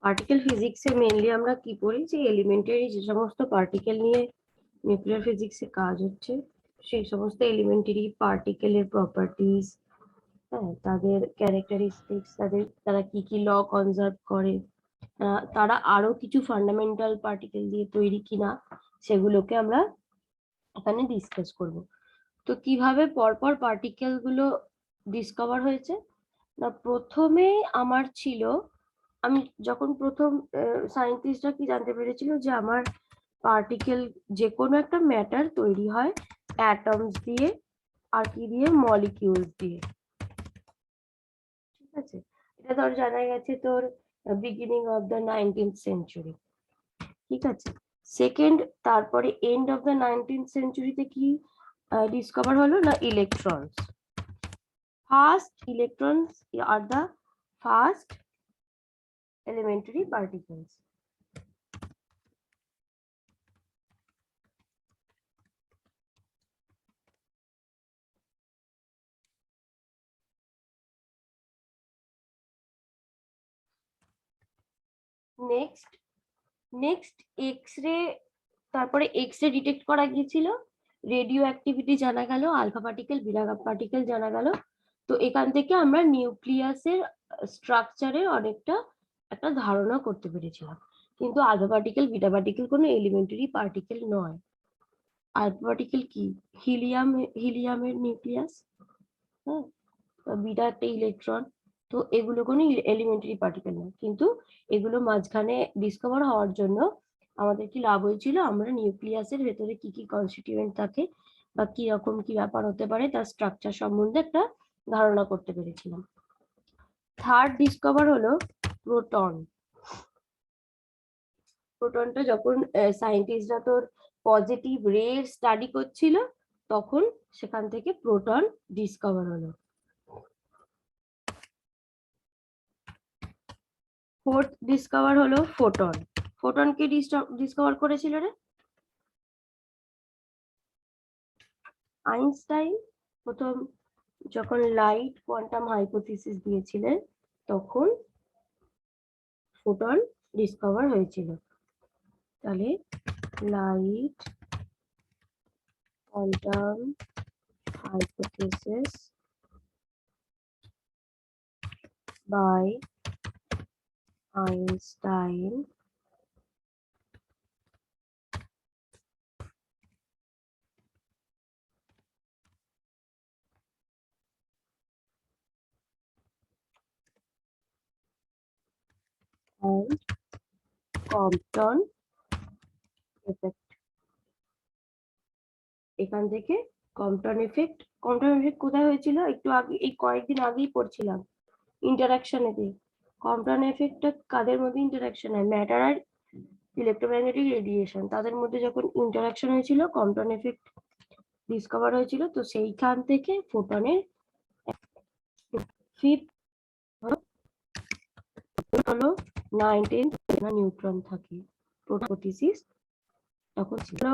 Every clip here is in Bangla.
পার্টিকেল ফিজিক্সে মেইনলি আমরা কি পড়ি, যে এলিমেন্টারি যে সমস্ত পার্টিকেল নিয়ে নিউক্লিয়ার ফিজিক্সে কাজ হচ্ছে, সেই সমস্ত এলিমেন্টারি পার্টিকেলের প্রপার্টিজ, হ্যাঁ, তাদের ক্যারেক্টারিস্টিক্স, তারা কি কি ল কনজার্ভ করে, তারা আরো কিছু ফান্ডামেন্টাল পার্টিকেল দিয়ে তৈরি কিনা, সেগুলোকে আমরা এখানে ডিসকাস করব। তো কিভাবে পরপর পার্টিকেল গুলো ডিসকভার হয়েছে না, প্রথমে আমার ছিল, আমি যখন প্রথম সায়েন্টিস্টরা কি জানতে পেরেছিল যে আমার পার্টিকেল, যে কোনো একটা ম্যাটার তৈরি হয় অ্যাটমস দিয়ে, আর কি দিয়ে, মলিকিউলস দিয়ে। ঠিক আছে, এটা তোর জানা গেছে তোর beginning of the 19th century. ঠিক আছে, সেকেন্ড, তারপরে এন্ড অফ দ্য 19th সেঞ্চুরিতে কি ডিসকভার হলো না, electrons. First electrons are the first elementary particles. Next X-ray, তারপরে এক্স-রে ডিটেক্ট করা গিয়েছিল, রেডিও অ্যাক্টিভিটি জানা গেল, আলফা পার্টিকেল, বিটা পার্টিকেল জানা গেল। তো এখান থেকে আমরা নিউক্লিয়াসের স্ট্রাকচারের অনেকটা একটা ধারণা করতে পেরেছিলাম। কিন্তু আলফা পার্টিকেল, বিটা পার্টিকেল কোনো এলিমেন্টারি পার্টিকেল নয়। আলফা পার্টিকেল কি, হিলিয়ামের নিউক্লিয়াস, হ্যাঁ, বিটা একটা ইলেকট্রন। তো এগুলো কোনো এলিমেন্টারি পার্টিকেল নয়, কিন্তু এগুলো মাঝখানে ডিসকভার হওয়ার জন্য আমাদের কি লাভ হয়েছিল, আমরা নিউক্লিয়াসের ভেতরে কি কি কনস্টিটিউয়েন্ট থাকে বা কি রকম কি ব্যাপার হতে পারে তার স্ট্রাকচার সম্বন্ধে একটা ধারণা করতে পেরেছিলাম। থার্ড ডিসকভার হলো প্রোটন। প্রোটনটা যখন সায়েন্টিস্টরা তোর পজিটিভ রে স্টাডি করছিল, তখন সেখান থেকে প্রোটন ডিসকভার হলো। ফোর্থ ডিসকভার হলো ফোটন। ফোটন কে ডিসকভার করেছিল রে? আইনস্টাইন প্রথম যখন লাইট কোয়ান্টাম হাইপোথিসিস দিয়েছিলেন, তখন ফোটন ডিসকভার হয়েছিল। তাহলে light quantum hypothesis by Einstein and Compton effect. এখান থেকে কম্পটন এফেক্ট কোথায় হয়েছিল, একটু আগে, এই কয়েকদিন আগেই পড়ছিলাম ইন্টারাকশনে। কম্পটন এফেক্টটা কাদের মধ্যে ইন্টারাকশন হয়, ম্যাটার আর ইলেকট্রোম্যাগনেটিক রেডিয়েশন, তাদের মধ্যে যখন ইন্টারাকশন হয়েছিল, কম্পটন এফেক্ট ডিসকভার হয়েছিল। তো সেইখান থেকে ফোটনের ফিফথ হলো 19th নিউট্রন থাকে প্রোটোথিসিস, তখন ছিল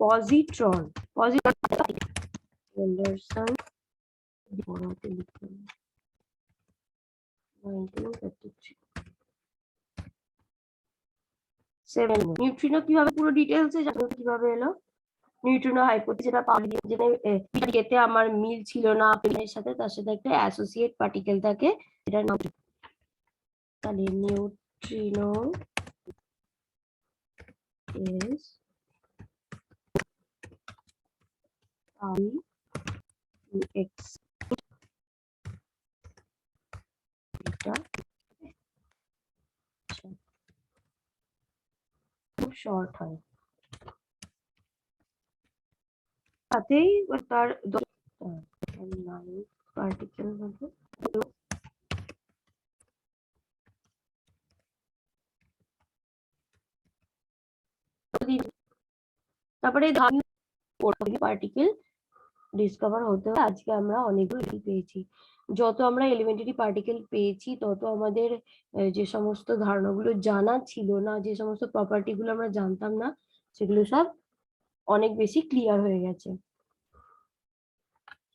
পজিট্রন। পজিট্রন অ্যান্ডারসন পড়াতে লিখলাম 1933। নিউট্রিনো কিভাবে, পুরো ডিটেলসে জানো কিভাবে এলো নিউট্রিনো হাইপোথিসিস, যেটা পাওয়া যায়, যেটা এতে আমার মিল ছিল না এর সাথে, তার সাথে একটা অ্যাসোসিয়েট পার্টিকেল থাকে, এটার নাম, তাহলে নিউট্রিনো is x এটা খুব শর্ট হয়, তাতেই তার পার্টিকেল হবে। তারপরে পার্টিকেল ডিসকভার হতে হবে। আজকে আমরা অনেকগুলো পেয়েছি, যত আমরা এলিমেন্টারি পার্টিকেল পেয়েছি, তত আমাদের যে সমস্ত ধারণাগুলো জানা ছিল না, যে সমস্ত প্রপার্টি গুলো আমরা জানতাম না, সেগুলো সব অনেক বেশি ক্লিয়ার হয়ে গেছে।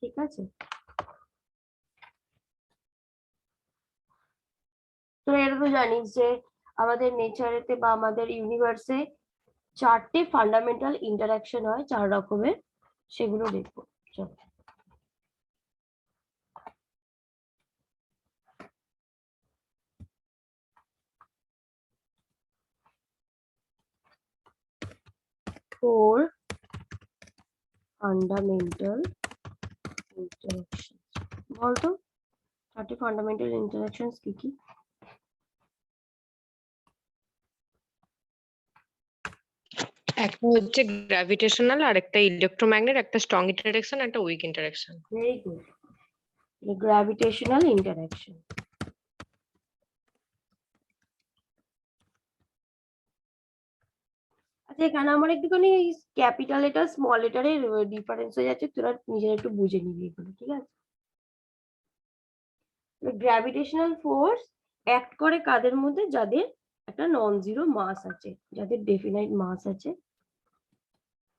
ঠিক আছে। তোরা এটা তো জানিস যে আমাদের নেচারেতে বা আমাদের ইউনিভার্সে 4টে ফান্ডামেন্টাল ইন্টারাকশন হয়, 4 রকমের, সেগুলো দেখবো। চল। ফোর ফান্ডামেন্টাল ইন্টারাকশন, বলতো 4টে ফান্ডামেন্টাল ইন্টারাকশন কি কি? একটা হচ্ছে গ্র্যাভিটেশনাল, আর একটা ইলেকট্রোম্যাগনেট, একটা স্ট্রং ইন্টারঅ্যাকশন, একটা weak interaction. Very good. Gravitational interaction. আচ্ছা, এখানে আমার একটুখানি ক্যাপিটাল লেটার স্মল লেটারের ডিফারেন্স হয়ে যাচ্ছে, তোরা নিজেরা একটু বুঝে নিবি এগুলো, ঠিক আছে? গ্র্যাভিটেশনাল ফোর্স অ্যাক্ট করে কাদের মধ্যে? যাদের একটা নন জিরো মাস আছে, যাদের ডেফিনাইট মাস আছে,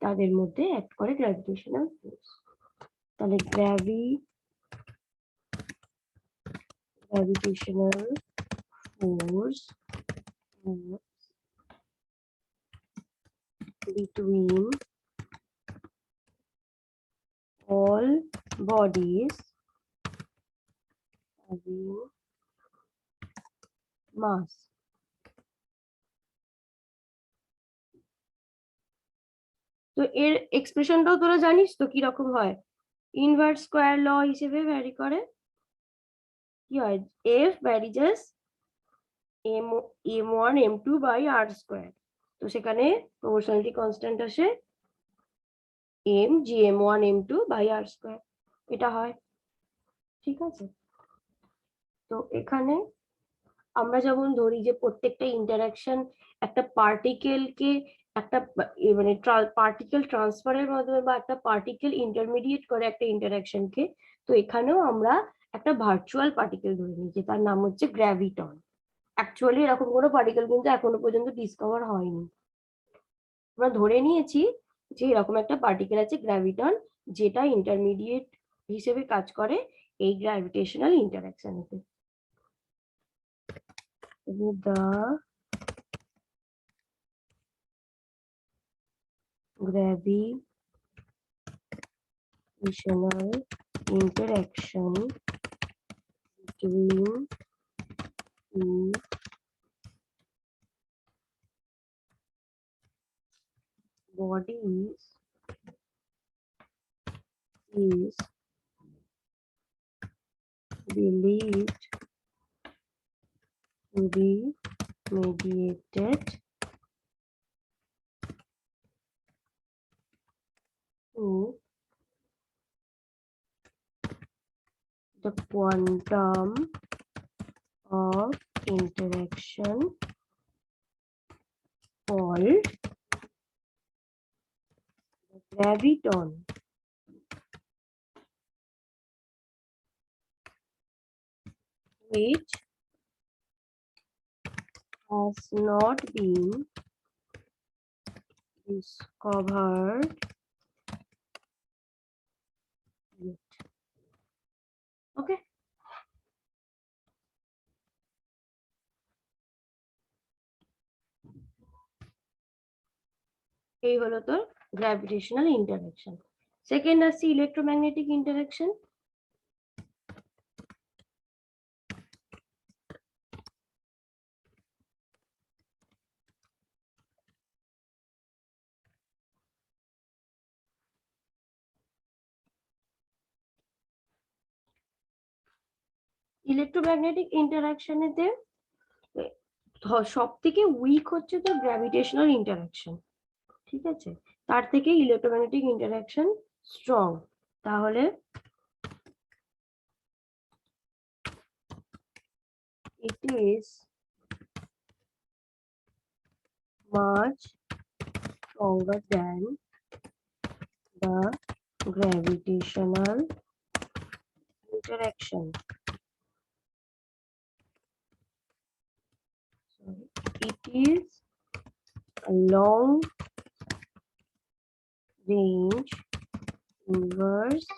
তাদের মধ্যে অ্যাক্ট করে গ্র্যাভিটেশনাল ফোর্স। তাহলে gravitational force between all bodies having mass. তো এর এক্সপ্রেশনটাও তোরা জানিস তো কি রকম হয়? ইনভার্স স্কয়ার ল হিসেবে ভ্যারি করে। কি হয়? F varies m1 m2 by r square. তো সেখানে প্রপোর্শনালিটি কনস্ট্যান্ট আসে m gm1 m2 by r square, এটা হয়, ঠিক আছে? তো এখানে আমরা যেমন ধরি যে প্রত্যেকটা ইন্টারাকশন একটা পার্টিকেলকে একটা মানে পার্টিকেল ট্রান্সফারের মাধ্যমে বা একটা পার্টিকেল ইন্টারমিডিয়েট করে একটা ইন্টারাকশনকে, তো এখানেও আমরা একটা ভার্চুয়াল পার্টিকেল ধরে নিয়েছি, তার নাম হচ্ছে গ্র্যাভিটন। অ্যাকচুয়ালি এরকম কোনো পার্টিকেল কিন্তু এখনো পর্যন্ত ডিসকভার হয়নি। আমরা ধরে নিয়েছি যে এরকম একটা পার্টিকেল আছে গ্র্যাভিটন, যেটা ইন্টারমিডিয়েট হিসেবে কাজ করে এই gravitational ইন্টারাকশনেতে। The gravitational interaction between two bodies is believed to be mediated through the quantum of interaction called the graviton, which has not been discovered yet. Okay. এই হলো তোর গ্র্যাভিটেশনাল ইন্টারাকশন। সেকেন্ড আসছে ইলেকট্রোম্যাগনেটিক ইন্টারাকশন। ইলেকট্রোম্যাগনেটিক ইন্টারাকশনেতে সব থেকে উইক হচ্ছে তো গ্র্যাভিটেশনাল ইন্টারাকশন, ঠিক আছে? তার থেকে ইলেকট্রোম্যাগনেটিক ইন্টারাকশন স্ট্রং। তাহলে it is much stronger than the gravitational interaction. It is a long range inverse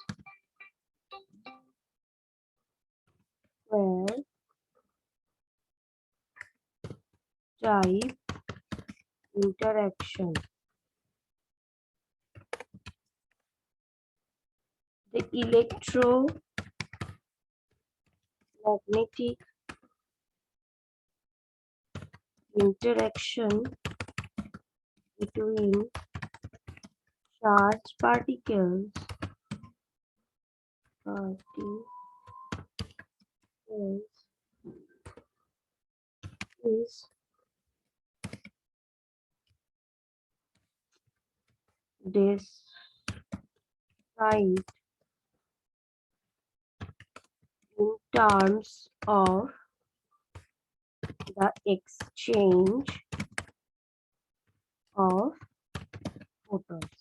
where type interaction. The electromagnetic interaction between charged particles is described in terms of the exchange of photons,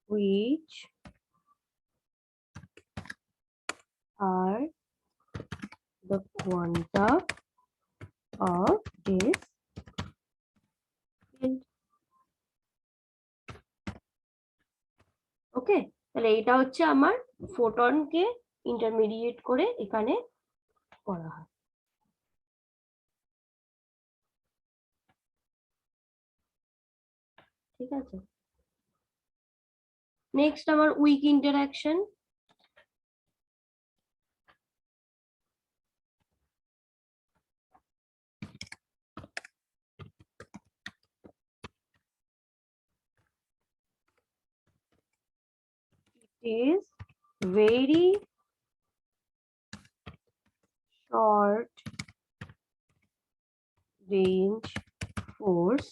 which are the quanta of this field. ওকে, তাহলে এটা হচ্ছে আমার ফোটনকে ইন্টারমিডিয়েট করে এখানে করা হয়। ঠিক আছে, নেক্সট আমার weak interaction. Is very short range force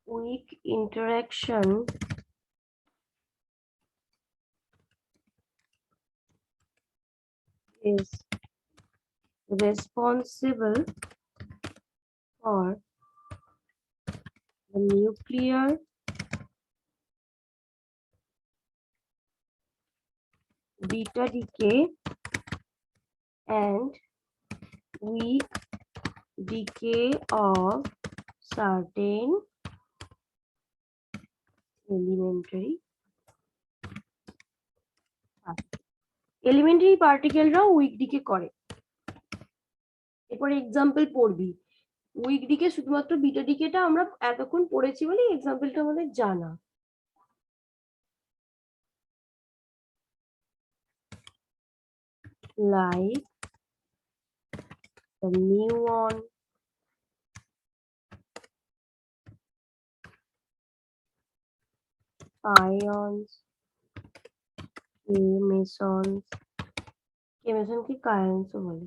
weak interaction is responsible for the nuclear beta decay and weak decay of certain elementary পার্টিকেলরাও উইক ডিকে করে। এরপরে এক্সাম্পল পড়বি। উইক ডিকে শুধুমাত্র বিটা ডিকেটা আমরা এতক্ষণ পড়েছি বলে এক্সাম্পলটা আমাদের জানা। Like the muon, ions, K-mesons, K-meson কি কায়ন্স বলে,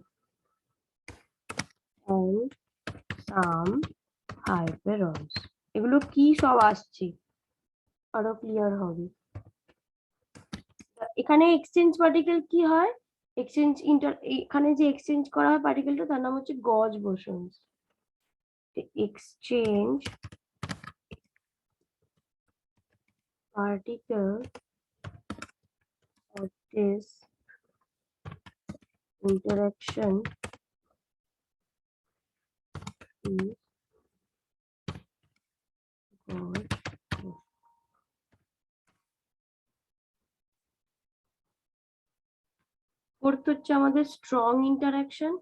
and some hyperons। এগুলো কি সব আসছে আরো ক্লিয়ার হবে। এখানে এক্সচেঞ্জ পার্টিকেল কি হয়, এক্সচেঞ্জ এখানে যে এক্সচেঞ্জ করা হয় পার্টিকেলটা তার নাম হচ্ছে gauge bosons. Exchange particle of this interaction is called fourth হচ্ছে আমাদের strong interaction।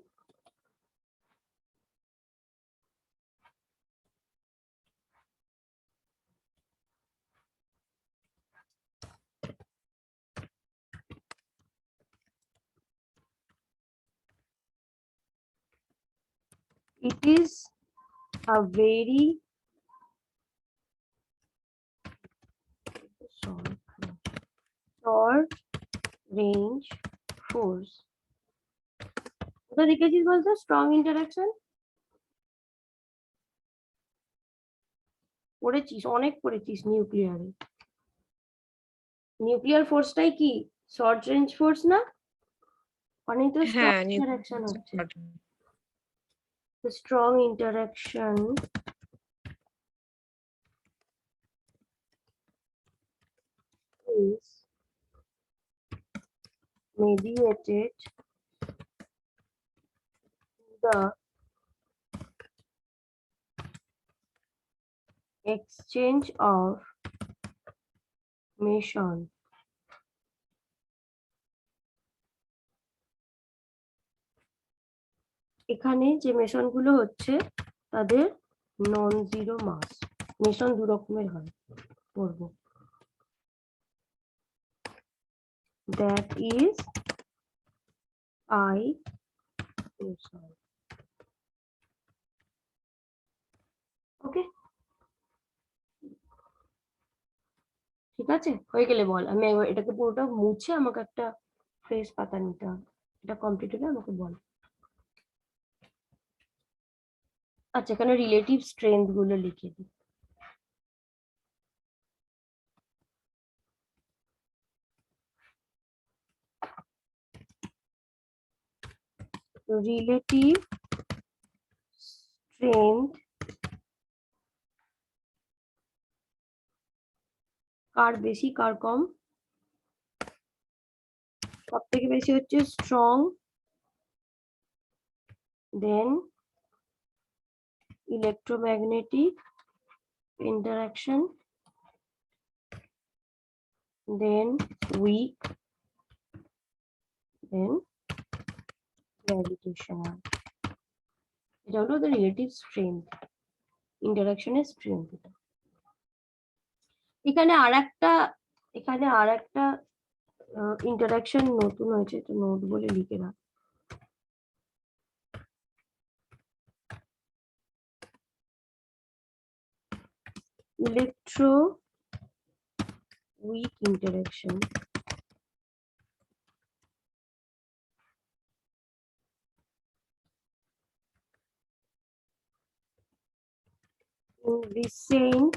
It is a very short range force। ওটা দেখেছিস বলতো স্ট্রং ইন্টারাকশন? পড়েছিস, অনেক পড়েছিস নিউক্লিয়ারে। নিউক্লিয়ার ফোর্সটাই কি শর্ট রেঞ্জ ফোর্স না? অনেক তো স্ট্রং হ্যাঁ ইন্টারাকশন হচ্ছে। The strong interaction is mediated the exchange of meson এখানে যে মেশন গুলো হচ্ছে তাদের নন জিরো মাস মেশন দু রকমের হয় পড়বো that is I meson ওকে ঠিক আছে হয়ে গেলে বল আমি এটাকে পুরোটা মুছে আমাকে একটা ফ্রেশ পাতা নিতে হবে এটা কমপ্লিট হলে আমাকে বল আচ্ছা এখানে রিলেটিভ স্ট্রেংথ গুলো লিখে দিই রিলেটিভ স্ট্রেংথ কার বেশি কার কম সব থেকে বেশি হচ্ছে স্ট্রং দেন electromagnetic interaction then weak then gravitational এটা হলো the relative strength interaction এর strength এখানে আরেকটা interaction নতুন হয়েছে তো নোট বলে লিখে রাখ electro weak interaction in recent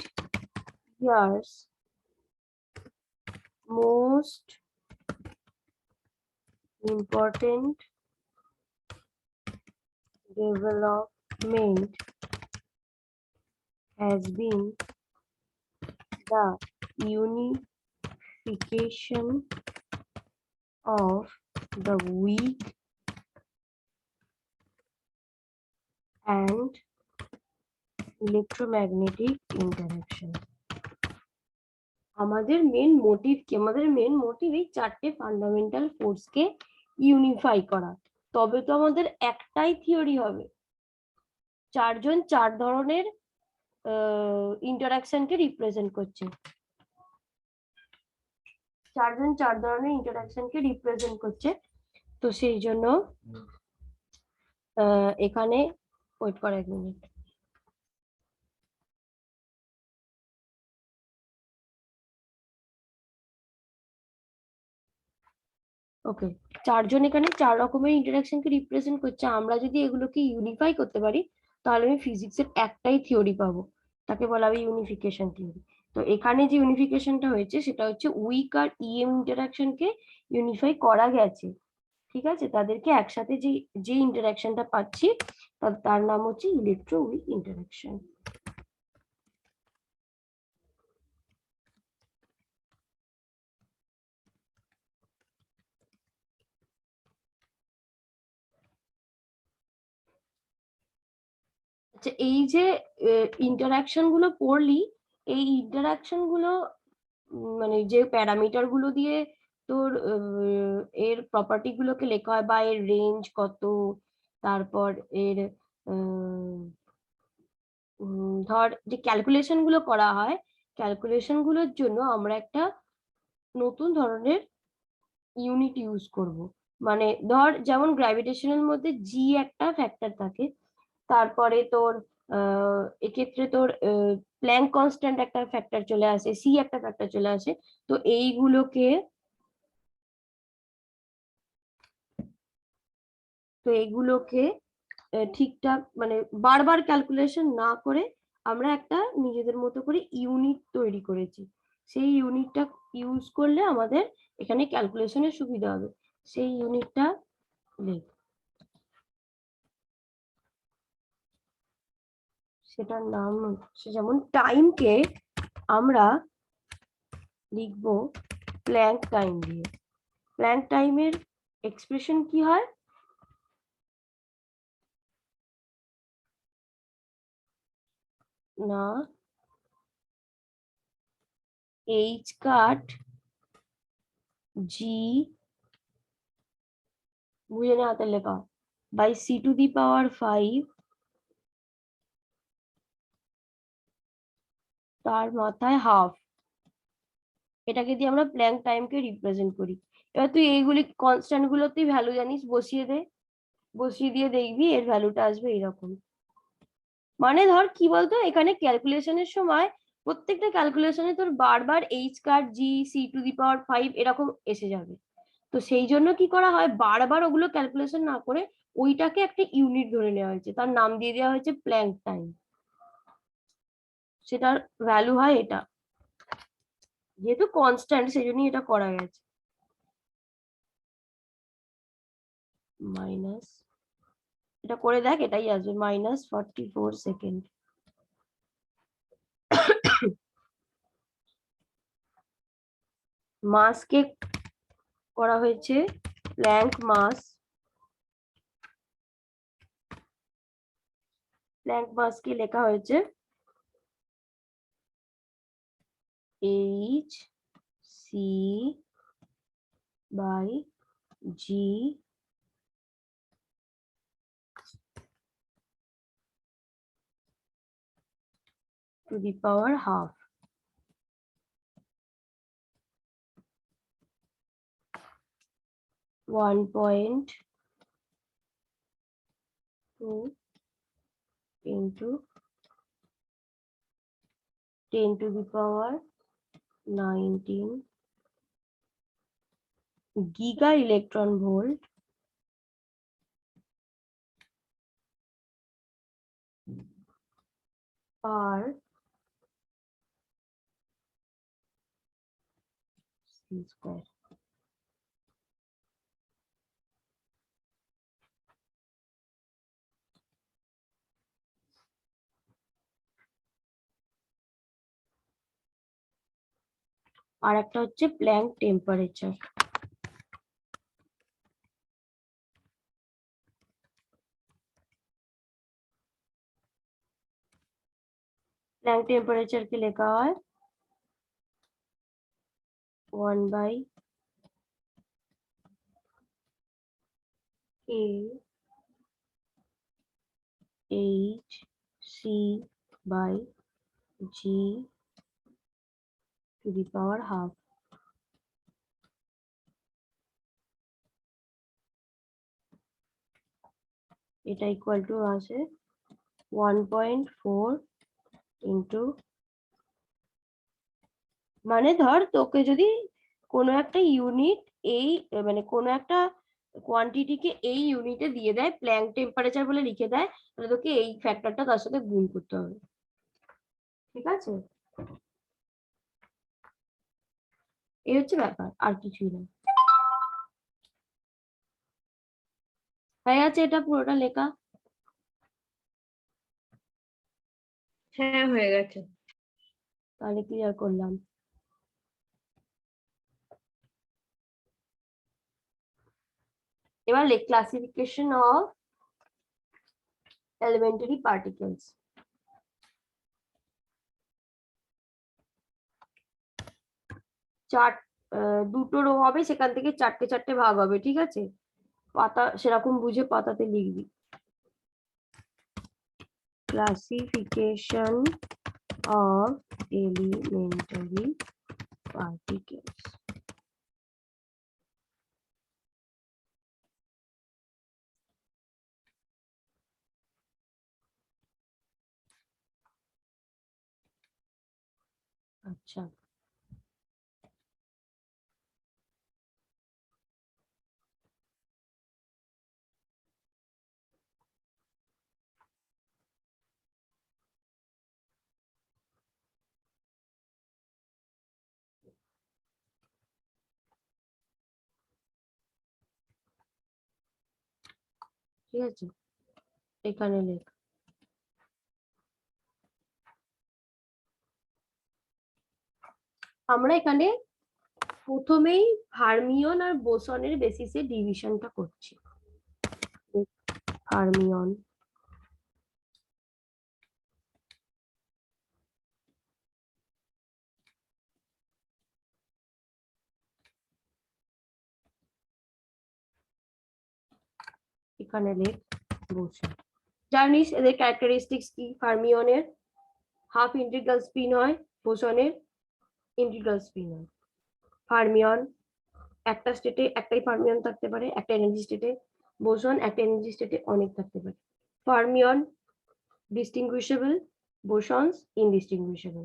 years most important development has been the unification of the weak and electromagnetic interaction আমাদের মেন মোটিভ কি আমাদের মেন মোটিভ এই চারটে ফান্ডামেন্টাল ফোর্সকে ইউনিফাই করা তবে তো আমাদের একটাই থিওরি হবে চারজন চার ধরনের ইন্টারঅ্যাকশনকে রিপ্রেজেন্ট করছে চারজন চার ধরনের ইন্টারঅ্যাকশনকে রিপ্রেজেন্ট করছে তো সেই জন্য এখানে ওয়েট কর এক মিনিট ওকে চারজন এখানে চার রকমের ইন্টারঅ্যাকশনকে রিপ্রেজেন্ট করছে আমরা যদি এগুলোকে ইউনিফাই করতে পারি তাহলে আমি ফিজিক্সের একটাই থিওরি পাবো তাকে বলা হবে ইউনিফিকেশন থিওরি তো এখানে যে ইউনিফিকেশনটা হয়েছে সেটা হচ্ছে উইক আর ইএম ইন্টারঅ্যাকশনকে ইউনিফাই করা গেছে ঠিক আছে তাদেরকে একসাথে যে যে ইন্টারঅ্যাকশনটা পাচ্ছি তার নাম হচ্ছে ইলেকট্রো উইক ইন্টারঅ্যাকশন আচ্ছা এই যে ইন্টারঅ্যাকশন গুলো পড়লি এই ইন্টারঅ্যাকশন গুলো মানে যে প্যারামিটার গুলো দিয়ে তোর এর প্রপার্টি গুলোকে লেখা হয় বা এর রেঞ্জ কত তারপর এর ধর যে ক্যালকুলেশন গুলো করা হয় ক্যালকুলেশন গুলোর জন্য আমরা একটা নতুন ধরনের ইউনিট ইউজ করব মানে ধর যেমন গ্র্যাভিটেশনের মধ্যে জি একটা ফ্যাক্টর থাকে তারপরে তোর এক্ষেত্রে তোর প্ল্যাঙ্ক কনস্ট্যান্ট একটা ফ্যাক্টর চলে আসে সি একটা ফ্যাক্টর চলে আসে তো এইগুলোকে ঠিকঠাক মানে বারবার ক্যালকুলেশন না করে আমরা একটা নিজেদের মতো করে ইউনিট তৈরি করেছি সেই ইউনিটটা ইউজ করলে আমাদের এখানে ক্যালকুলেশনের সুবিধা হবে সেই ইউনিটটা লেখ সেটার নাম হচ্ছে যেমন টাইমকে আমরা লিখবো প্ল্যাঙ্ক টাইম দিয়ে প্ল্যাঙ্ক টাইমের এক্সপ্রেশন কি হয় না H কাট G বুঝে নে হাতের লেখা by C to the power 5 তার মাথায় হাফ। এটাকে দিয়ে আমরা প্ল্যাঙ্ক টাইমকে রিপ্রেজেন্ট করি। এবার তুই এইগুলি কনস্ট্যান্ট গুলোতেই ভ্যালু জানিস, বসিয়ে দে, বসিয়ে দিয়ে দেখবি এর ভ্যালুটা আসবে এরকম। মানে ধর কি বলতো, এখানে ক্যালকুলেশনের সময় প্রত্যেকটা ক্যালকুলেশনে তোর বারবার H cut G C to the power 5 এরকম এসে যাবে। তো সেই জন্য কি করা হয়, বারবার ওগুলো ক্যালকুলেশন না করে ওইটাকে একটা ইউনিট ধরে নেওয়া হয়েছে, তার নাম দিয়ে দেওয়া হয়েছে প্ল্যাঙ্ক টাইম। সেটার ভ্যালু হয় এটা, যেহেতু কনস্ট্যান্ট সেই জন্যই এটা করা গেছে। মাইনাস, এটা করে দেখ, এটাই আসবে -44 সেকেন্ড। মাসকে করা হয়েছে প্ল্যাঙ্ক মাস, প্ল্যাঙ্ক মাসকে লেখা হয়েছে H C by G to the power half. One point two into 10 to the power 19 giga electron volt per C square. আর একটা হচ্ছে প্ল্যাঙ্ক টেম্পারেচার। প্ল্যাঙ্ক টেম্পারেচার কে লেখা হয় 1/KHC/G⁻²। এটা ইকুয়াল টু আসে 1.4 ইন্টু, মানে ধর তোকে যদি কোনো একটা ইউনিট এই মানে কোনো একটা কোয়ান্টিটিকে এই ইউনিটে দিয়ে দেয়, প্ল্যাঙ্ক টেম্পারেচার বলে লিখে দেয়, তাহলে তোকে এই ফ্যাক্টরটা তার সাথে গুণ করতে হবে। ঠিক আছে, এই হচ্ছে ব্যাপার, আর কিছুই না। হয়ে আছে এটা পুরোটা লেখা? হ্যাঁ হয়ে গেছে। তাহলে ক্লিয়ার করলাম। এবার ক্লাসিফিকেশন অফ এলিমেন্টারি পার্টিকেলস। চার দুটো রো হবে, সেখান থেকে চারটে চারটে ভাগ হবে, ঠিক আছে? পাতা সেরকম বুঝে পাতাতে লিখবি। Classification of elementary particles. আচ্ছা, ঠিক আছে, এখানে লেখ। আমরা এখানে প্রথমেই ফার্মিয়ন আর বোসনের বেসিসে ডিভিশনটা করছি। ফার্মিয়ন, এখানে লেখ বোসন। জানিস এদের ক্যারেক্টারিস্টিক্স কি? ফার্মিয়নের হাফ ইন্টিগ্রাল স্পিন হয়, বোসনের ইন্টিগ্রাল স্পিন হয়। ফার্মিয়ন একটা স্টেটে একটাই ফার্মিয়ন থাকতে পারে, একটা এনার্জি স্টেটে। বোসন একটা এনার্জি স্টেটে অনেক থাকতে পারে। ফার্মিয়ন ডিস্টিংগুইশেবল, বোসনস ইনডিস্টিংগুইশেবল,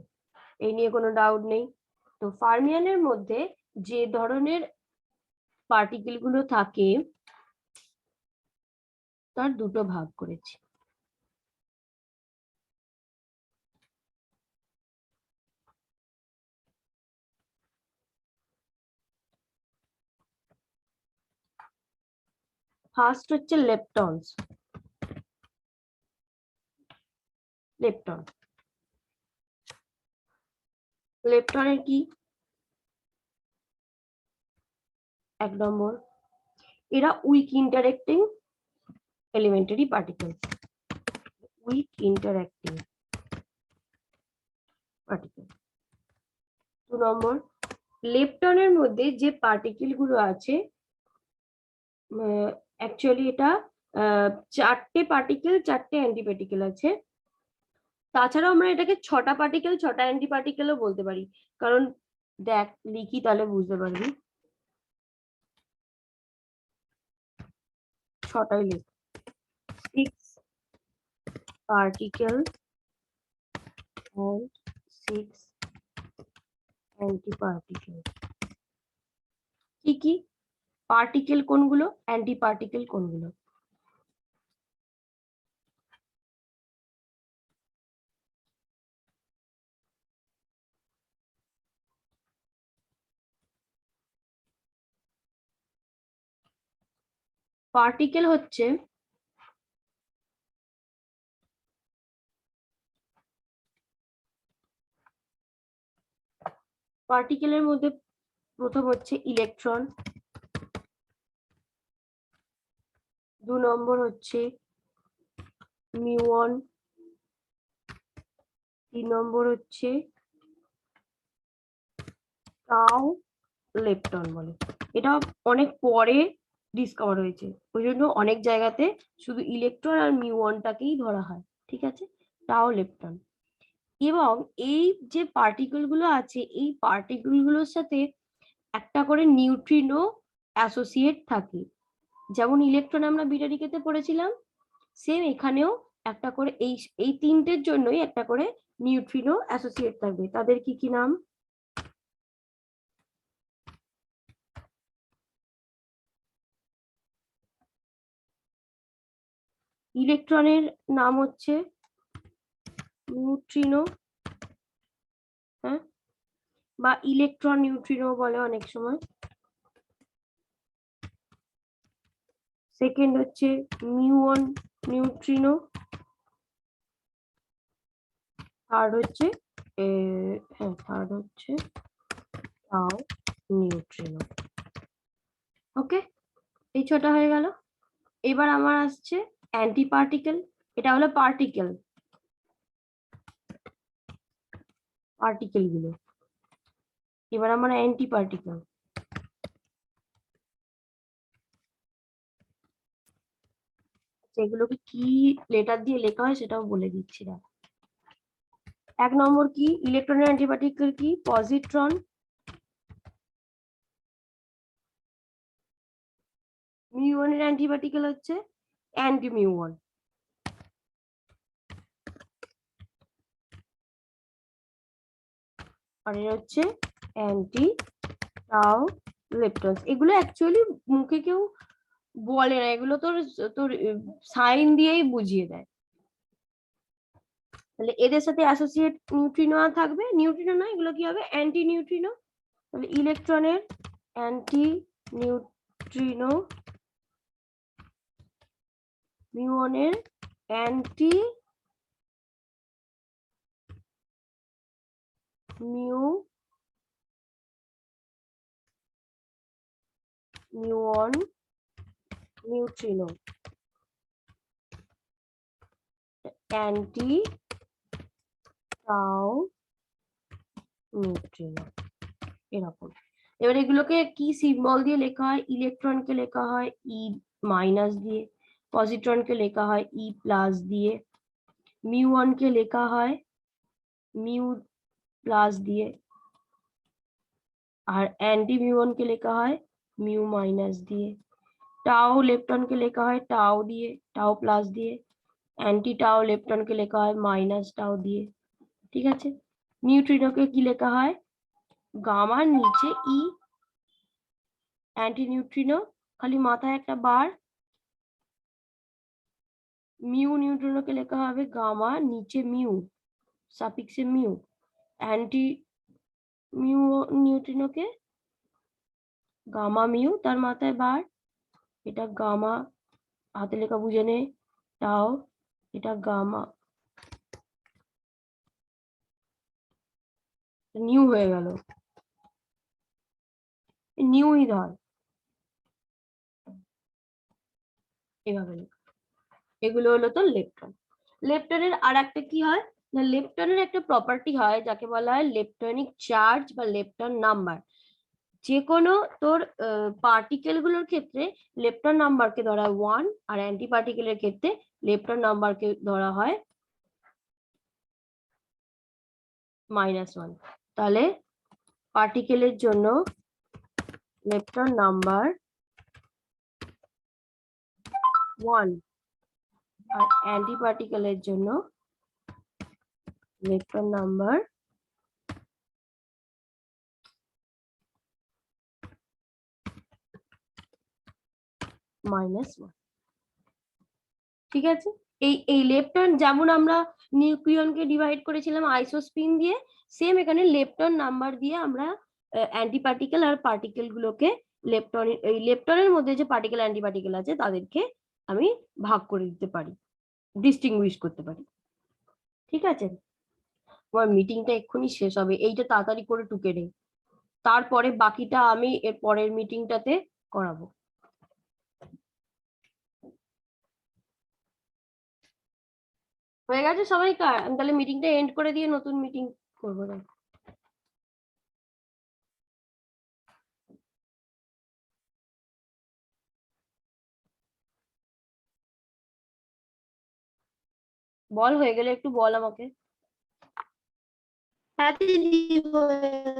এই নিয়ে কোনো ডাউট নেই। তো ফার্মিয়নের মধ্যে যে ধরনের পার্টিকেল গুলো থাকে তার দুটো ভাগ করেছি। ফার্স্ট হচ্ছে লেপটনস। লেপটন, লেপটনের কি? এক নম্বর, এরা weak interacting elementary particle. Weak interacting particle. 2 নম্বর, লেপটনের মধ্যে যে পার্টিকেল গুলো আছে অ্যাকচুয়ালি এটা 4টে পার্টিকেল 4টে অ্যান্টি পার্টিকেল আছে। তাছাড়াও আমরা এটাকে 6টা পার্টিকেল 6টা অ্যান্টি পার্টিকেলও বলতে পারি, কারণ দেখ লিখি তাহলে বুঝতে পারবি। 6টাই লিখ। 6 পার্টিকেল and 6 অ্যান্টি পার্টিকেল। কি কি পার্টিকেল কোনগুলো, অ্যান্টি পার্টিকেল কোনগুলো? পার্টিকেল হচ্ছে পার্টিকেলের মধ্যে প্রথম হচ্ছে ইলেকট্রন, 2 নম্বর হচ্ছে মিউন, 3 নম্বর হচ্ছে টাউ লেপটন বলে। এটা অনেক পরে ডিসকভার হয়েছে, ওই জন্য অনেক জায়গাতে শুধু ইলেকট্রন আর মিউনটাকেই ধরা হয়, ঠিক আছে? Tau lepton. এবং এই যে পার্টিকেল গুলো আছে এই পার্টিকেল গুলোর সাথে একটা করে নিউট্রিনো অ্যাসোসিয়েট থাকে। যেমন ইলেকট্রন আমরা বিটারিকেতে পড়েছিলাম, সেম এখানেও একটা করে এই তিনটের জন্যই একটা করে নিউট্রিনো অ্যাসোসিয়েট থাকবে। তাদের কি কি নাম? ইলেকট্রনের নাম হচ্ছে নিউট্রিনো, হ্যাঁ, বা ইলেকট্রন নিউট্রিনো বলে অনেক সময়। সেকেন্ড হচ্ছে মিউন নিউট্রিনো। থার্ড হচ্ছে থার্ড হচ্ছে টাউ নিউট্রিনো। ওকে, এই 6টা হয়ে গেল। এবার আমার আসছে অ্যান্টি পার্টিকেল। এটা হলো পার্টিকেল, পার্টিকেল গুলো। এবার আমার অ্যান্টি পার্টিকেল। সেগুলোকে কি লেটার দিয়ে লেখা হয় সেটাও বলে দিচ্ছি না। 1 নম্বর কি ইলেকট্রনের অ্যান্টি পার্টিকেল কি? পজিট্রন। মিউনের অ্যান্টি পার্টিকেল হচ্ছে অ্যান্টি মিউন। আর এর হচ্ছে অ্যান্টি টাউ লেপটনস। এগুলো অ্যাকচুয়ালি মুখে কেউ বলে না, এগুলো তোর তোর সাইন দিয়েই বুঝিয়ে দেয়। তাহলে এদের সাথে অ্যাসোসিয়েট নিউট্রিনো থাকবে, নিউট্রিনো না, এগুলো কি হবে? Anti neutrino. তাহলে ইলেকট্রনের অ্যান্টি নিউট্রিনো, মিউনের anti muon neutrino, anti tau neutrino, এরকম। এবার এগুলোকে কি সিম্বল দিয়ে লেখা হয়? ইলেকট্রনকে লেখা হয় ই মাইনাস দিয়ে, পজিট্রনকে লেখা হয় ই প্লাস দিয়ে, মিউ1 কে লেখা হয় মিউ প্লাস দিয়ে, আর অ্যান্টি মিউ1 কে লেখা হয় মিউ মাইনাস দিয়ে, টাও লেপটনকে লেখা হয় টাও দিয়ে, টাও প্লাস দিয়ে, অ্যান্টি টাও লেপটনকে লেখা হয় মাইনাস টাও দিয়ে। ঠিক আছে, নিউট্রিনোকে কি লেখা হয় গামার নিচে ই, অ্যান্টি নিউট্রিনো খালি মাথায় একটা বার, মিউ নিউট্রিনোকে লেখা হবে গামা নিচে মিউ সাফিক্সে মিউ, অ্যান্টি মিউ নিউট্রিনোকে গামা মিউ তার মাথায় বার, এটা গামা হাতে লেখা বুঝে নে টাও, এটা গামা নিউ হয়ে গেল, নিউই ধর এভাবে লেখা। এগুলো হলো তো লেপটন। লেপটনের আর একটা কি হয় না, লেপটনের একটা প্রপার্টি হয় যাকে বলা হয় লেপটনিক চার্জ বা লেপটন নাম্বার। যে কোনো তোর পার্টিকেল গুলোর ক্ষেত্রে লেপটন নাম্বারকে ধরা হয় 1, আর অ্যান্টি পার্টিকেলের ক্ষেত্রে লেপটন নাম্বারকে ধরা হয় -1। তাহলে পার্টিকেলের জন্য লেপটন নাম্বার 1, আর অ্যান্টি পার্টিকেলের জন্য লেপটন নাম্বার -1। ঠিক আছে, এই লেপটন যেমন আমরা নিউক্লিয়নকে ডিভাইড করেছিলাম আইসোস্পিন দিয়ে, সেম এখানে লেপটন নাম্বার দিয়ে আমরা অ্যান্টি পার্টিকেল আর পার্টিকেল গুলোকে এই লেপটনের মধ্যে যে পার্টিকেল অ্যান্টি পার্টিকেল আছে তাদেরকে আমি ভাগ করে দিতে পারি, ডিস্টিংগুইশ করতে পারি। ঠিক আছে, আমার মিটিংটা এক্ষুনি শেষ হবে, এইটা তাড়াতাড়ি করে টুকে নেই, তারপরে বাকিটা আমি এর পরের মিটিংটাতে করাবো। হয়ে গেছে সবাইকার? আমি তাহলে মিটিংটা এন্ড করে দিয়ে নতুন মিটিং করবো। বল হয়ে গেলে একটু বল আমাকে। হ্যাঁ দিদি হয়ে